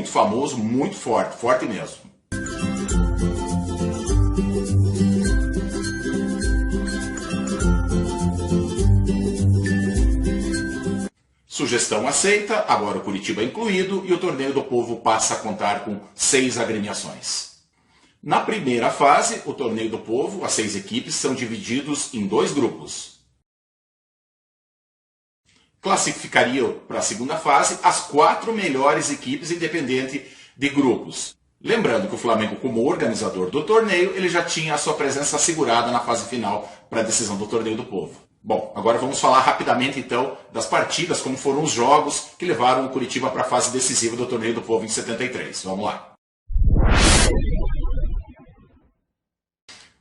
muito famoso, muito forte, forte mesmo. Sugestão aceita, agora o Curitiba é incluído e o Torneio do Povo passa a contar com 6 agremiações. Na primeira fase, o Torneio do Povo, as 6 equipes, são divididos em 2 grupos. Classificaria para a segunda fase as 4 melhores equipes independente de grupos. Lembrando que o Flamengo, como organizador do torneio, ele já tinha a sua presença assegurada na fase final para a decisão do Torneio do Povo. Bom, agora vamos falar rapidamente então das partidas, como foram os jogos que levaram o Curitiba para a fase decisiva do Torneio do Povo em 73. Vamos lá.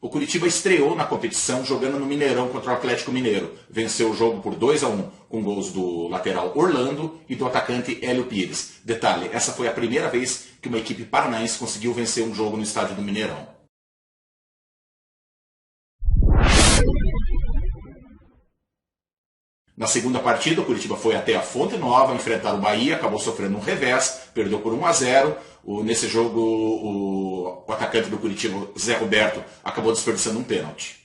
O Curitiba estreou na competição jogando no Mineirão contra o Atlético Mineiro. Venceu o jogo por 2-1, com gols do lateral Orlando e do atacante Hélio Pires. Detalhe, essa foi a primeira vez que uma equipe paranaense conseguiu vencer um jogo no estádio do Mineirão. Na segunda partida, o Curitiba foi até a Fonte Nova enfrentar o Bahia, acabou sofrendo um revés, perdeu por 1-0. Nesse jogo, o atacante do Curitiba, Zé Roberto, acabou desperdiçando um pênalti.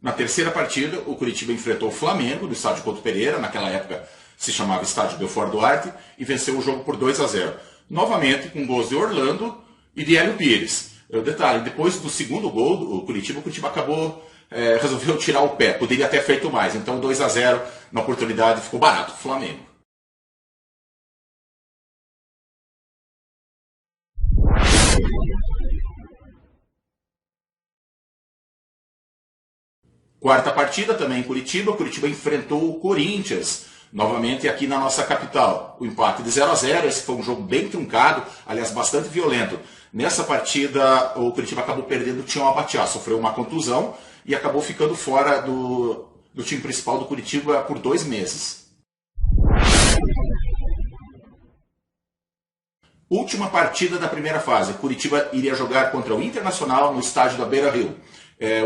Na terceira partida, o Curitiba enfrentou o Flamengo, no estádio Couto Pereira, naquela época se chamava Estádio Belfort Duarte, e venceu o jogo por 2-0. Novamente com gols de Orlando e de Hélio Pires. Detalhe, depois do segundo gol do Curitiba, o Curitiba resolveu tirar o pé. Poderia ter feito mais. Então 2-0 na oportunidade ficou barato para o Flamengo. Quarta partida também em Curitiba. O Curitiba enfrentou o Corinthians. Novamente aqui na nossa capital. O empate de 0-0. Esse foi um jogo bem truncado, aliás, bastante violento. Nessa partida, o Curitiba acabou perdendo o Tião Abatiá, sofreu uma contusão e acabou ficando fora do time principal do Curitiba por 2 meses. Última partida da primeira fase. Curitiba iria jogar contra o Internacional no estádio da Beira-Rio.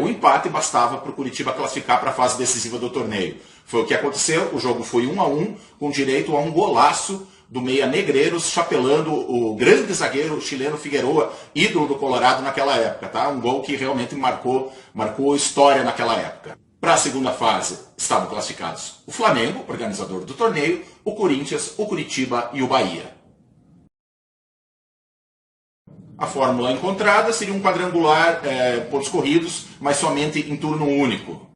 O empate bastava para o Curitiba classificar para a fase decisiva do torneio. Foi o que aconteceu, o jogo foi 1-1, com direito a um golaço do meia Negreiros, chapelando o grande zagueiro chileno Figueroa, ídolo do Colorado naquela época. Tá? Um gol que realmente marcou história naquela época. Para a segunda fase estavam classificados o Flamengo, organizador do torneio, o Corinthians, o Curitiba e o Bahia. A fórmula encontrada seria um quadrangular, pontos corridos, mas somente em turno único.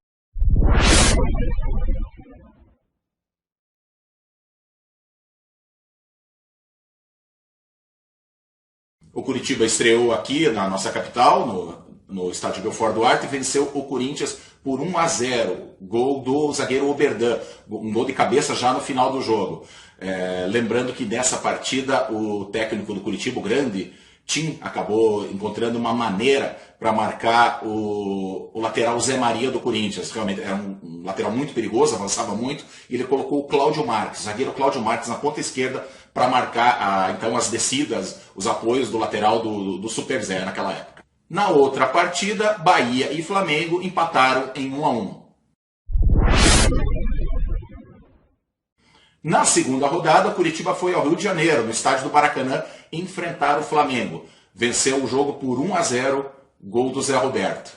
O Curitiba estreou aqui na nossa capital, no estádio Belfort Duarte, e venceu o Corinthians por 1-0. Gol do zagueiro Oberdan, um gol de cabeça já no final do jogo. Lembrando que nessa partida o técnico do Curitiba, o grande Tim, acabou encontrando uma maneira para marcar o lateral Zé Maria do Corinthians. Realmente era um lateral muito perigoso, avançava muito, e ele colocou o Cláudio Marques, zagueiro Cláudio Marques, na ponta esquerda, para marcar então as descidas, os apoios do lateral do Super Zé naquela época. Na outra partida, Bahia e Flamengo empataram em 1-1. Na segunda rodada, Curitiba foi ao Rio de Janeiro, no estádio do Maracanã, enfrentar o Flamengo. Venceu o jogo por 1-0, gol do Zé Roberto.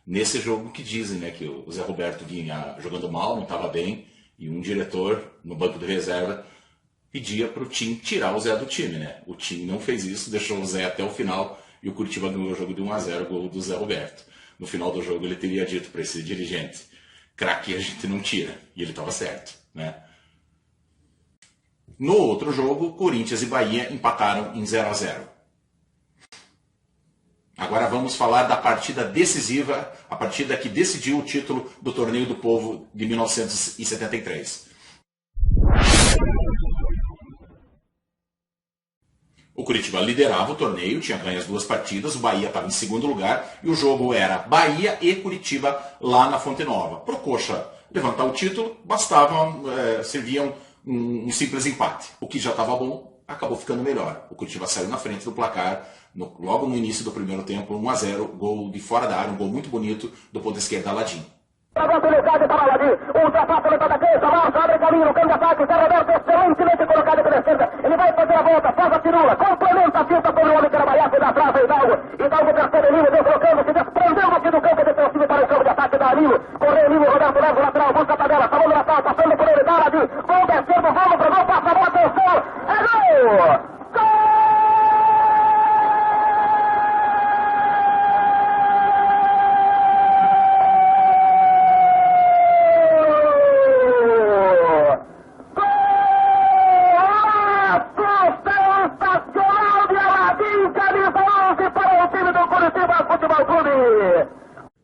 Nesse jogo que dizem, né, que o Zé Roberto vinha jogando mal, não estava bem, e um diretor no banco de reserva pedia para o Tim tirar o Zé do time. Né? O Tim não fez isso, deixou o Zé até o final, e o Curitiba ganhou o jogo de 1-0, gol do Zé Roberto. No final do jogo ele teria dito para esse dirigente: craque a gente não tira. E ele estava certo. Né? No outro jogo, Corinthians e Bahia empataram em 0-0. Agora vamos falar da partida decisiva, a partida que decidiu o título do Torneio do Povo de 1973. O Curitiba liderava o torneio, tinha ganho as 2 partidas, o Bahia estava em segundo lugar e o jogo era Bahia e Curitiba lá na Fonte Nova. Para o Coxa levantar o título, servia um simples empate. O que já estava bom, acabou ficando melhor. O Curitiba saiu na frente do placar, logo no início do primeiro tempo, 1-0, gol de fora da área, um gol muito bonito do ponta esquerda Aladim. Velocidade para Aladim, ultrapassa a da cabeça, marcha, abre caminho no campo de ataque, Zé Roberto, excelentemente colocado pela esquerda, ele vai fazer a volta, faz a tirula, complementa a finta sobre o homem que era Baiaco da trave, Hidalgo percebe Nilo, deslocando-se, desprendendo-se do campo defensivo para o campo de ataque da Nilo, correu Nilo, Roberto leva o lateral, busca a tabela, salvando o lateral, passando por ele, da Aladim, gol descendo, vamos pro gol, passa a bola, atenção, é gol!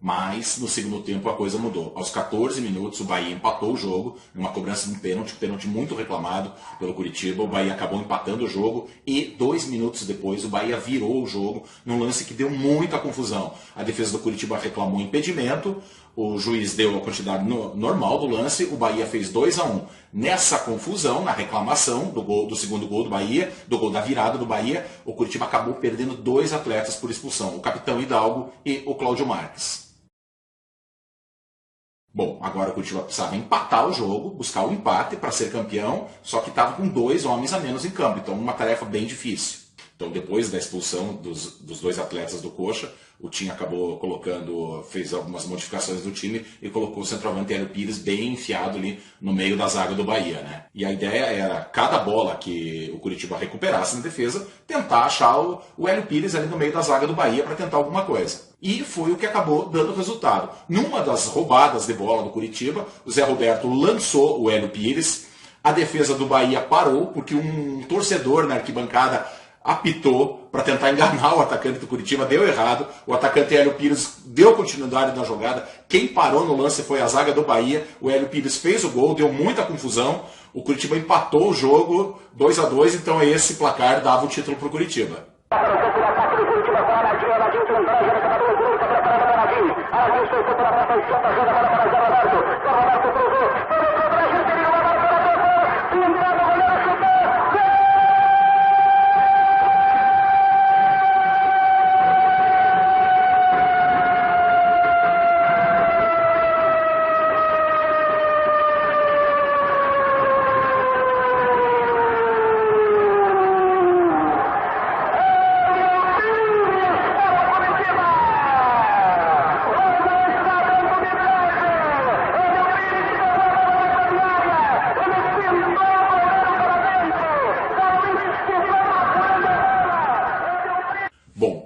Mas no segundo tempo a coisa mudou. Aos 14 minutos o Bahia empatou o jogo, numa cobrança de um pênalti muito reclamado pelo Curitiba. O Bahia acabou empatando o jogo e 2 minutos depois o Bahia virou o jogo num lance que deu muita confusão. A defesa do Curitiba reclamou impedimento, o juiz deu a quantidade normal do lance, o Bahia fez 2-1. Nessa confusão, na reclamação do segundo gol do Bahia, do gol da virada do Bahia, o Curitiba acabou perdendo 2 atletas por expulsão, o capitão Hidalgo e o Cláudio Marques. Bom, agora o Curitiba precisava empatar o jogo, buscar o empate para ser campeão, só que estava com 2 homens a menos em campo, então uma tarefa bem difícil. Então depois da expulsão dos 2 atletas do Coxa, o time acabou fez algumas modificações do time e colocou o centroavante Hélio Pires bem enfiado ali no meio da zaga do Bahia, né? E a ideia era, cada bola que o Curitiba recuperasse na defesa, tentar achar o Hélio Pires ali no meio da zaga do Bahia para tentar alguma coisa. E foi o que acabou dando resultado. Numa das roubadas de bola do Curitiba, o Zé Roberto lançou o Hélio Pires, a defesa do Bahia parou, porque um torcedor na arquibancada apitou para tentar enganar o atacante do Curitiba, deu errado, o atacante Hélio Pires deu continuidade na jogada, quem parou no lance foi a zaga do Bahia, o Hélio Pires fez o gol, deu muita confusão, o Curitiba empatou o jogo 2-2, então esse placar dava o título para o Curitiba.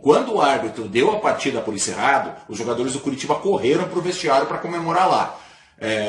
Quando o árbitro deu a partida por encerrado, os jogadores do Curitiba correram para o vestiário para comemorar lá.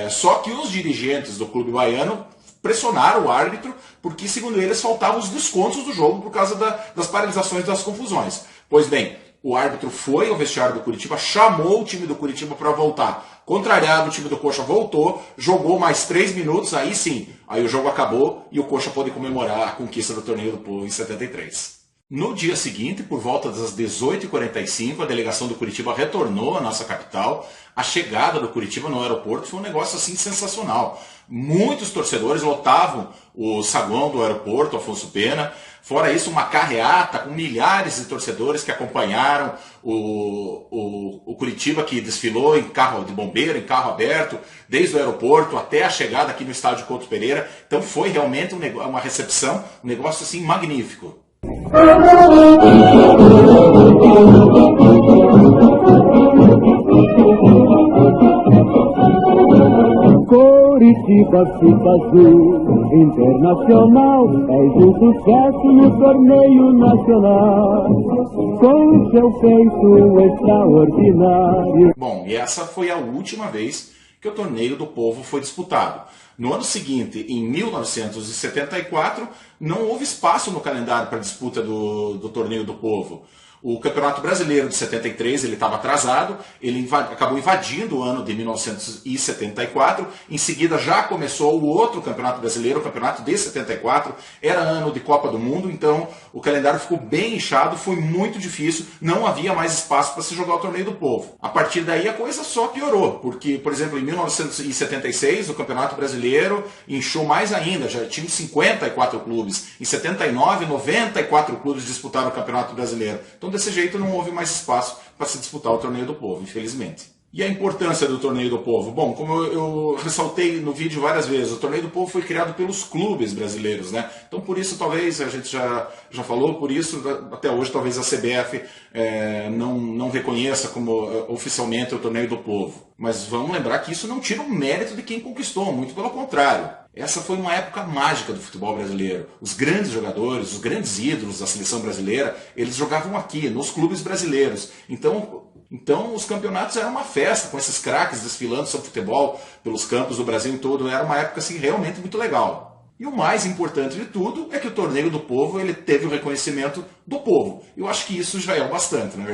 Só que os dirigentes do clube baiano pressionaram o árbitro, porque, segundo eles, faltavam os descontos do jogo por causa das paralisações, das confusões. Pois bem, o árbitro foi ao vestiário do Curitiba, chamou o time do Curitiba para voltar. Contrariado, o time do Coxa voltou, jogou mais 3 minutos, aí sim, aí o jogo acabou e o Coxa pôde comemorar a conquista do Torneio do Povo em 73. No dia seguinte, por volta das 18h45, a delegação do Curitiba retornou à nossa capital. A chegada do Curitiba no aeroporto foi um negócio assim sensacional. Muitos torcedores lotavam o saguão do aeroporto Afonso Pena. Fora isso, uma carreata com milhares de torcedores que acompanharam o Curitiba, que desfilou em carro de bombeiro, em carro aberto, desde o aeroporto até a chegada aqui no estádio Couto Pereira. Então foi realmente uma recepção, um negócio assim magnífico. Curitiba, fita azul, internacional, és um sucesso no torneio nacional, com seu feito extraordinário. Bom, e essa foi a última vez que o Torneio do Povo foi disputado. No ano seguinte, em 1974, não houve espaço no calendário para a disputa do Torneio do Povo. O Campeonato Brasileiro de 73 ele estava atrasado, ele acabou invadindo o ano de 1974, em seguida já começou o outro Campeonato Brasileiro, o Campeonato de 74, era ano de Copa do Mundo, então o calendário ficou bem inchado, foi muito difícil, não havia mais espaço para se jogar o Torneio do Povo. A partir daí a coisa só piorou, porque, por exemplo, em 1976 o Campeonato Brasileiro inchou mais ainda, já tinha 54 clubes, em 79, 94 clubes disputaram o Campeonato Brasileiro. Então, desse jeito, não houve mais espaço para se disputar o Torneio do Povo, infelizmente. E a importância do Torneio do Povo? Bom, como eu ressaltei no vídeo várias vezes, o Torneio do Povo foi criado pelos clubes brasileiros, né? Então por isso talvez, a gente já falou, por isso até hoje talvez a CBF não reconheça como oficialmente o Torneio do Povo. Mas vamos lembrar que isso não tira o mérito de quem conquistou, muito pelo contrário. Essa foi uma época mágica do futebol brasileiro. Os grandes jogadores, os grandes ídolos da seleção brasileira, eles jogavam aqui, nos clubes brasileiros. Então os campeonatos eram uma festa, com esses craques desfilando sobre futebol pelos campos do Brasil todo. Era uma época assim, realmente muito legal. E o mais importante de tudo é que o Torneio do Povo ele teve o reconhecimento do povo. Eu acho que isso já é o bastante, né?